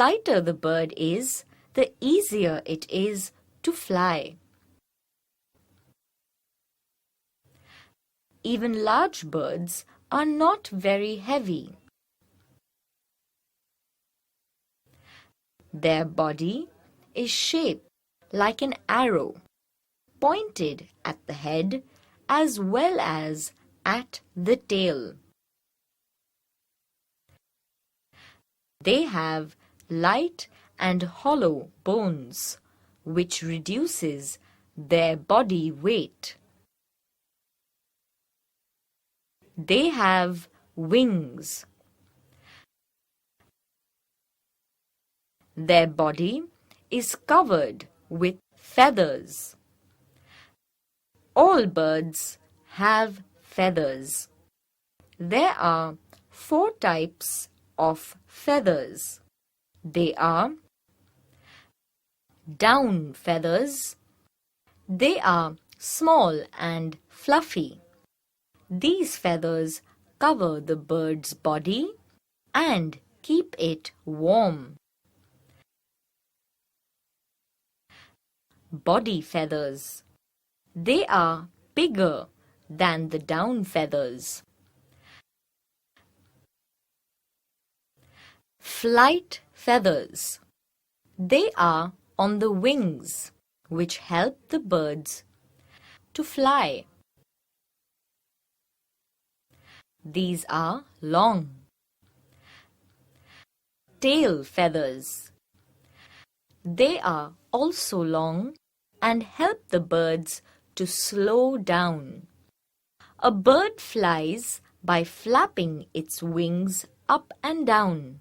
lighter the bird is, the easier it is to fly. Even large birds are not very heavy. Their body is shaped like an arrow, pointed at the head as well as at the tail. They have light and hollow bones, which reduces their body weight. They have wings. Their body is covered with feathers. All birds have feathers. There are 4 types of feathers. They are down feathers. They are small and fluffy. These feathers cover the bird's body and keep it warm. Body feathers. They are bigger than the down feathers. Flight feathers. They are on the wings, which help the birds to fly. These are long. Tail feathers. They are also long and help the birds to slow down. A bird flies by flapping its wings up and down.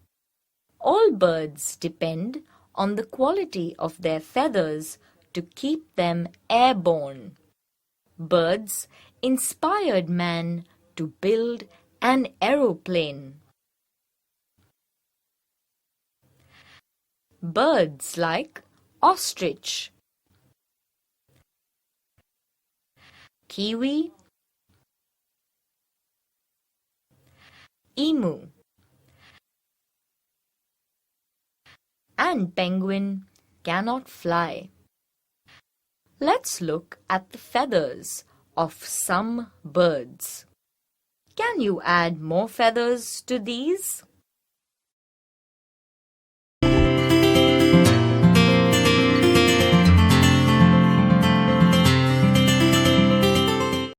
All birds depend on the quality of their feathers to keep them airborne. Birds inspired man to build an aeroplane. Birds like ostrich, kiwi, emu, and penguin cannot fly. Let's look at the feathers of some birds. Can you add more feathers to these?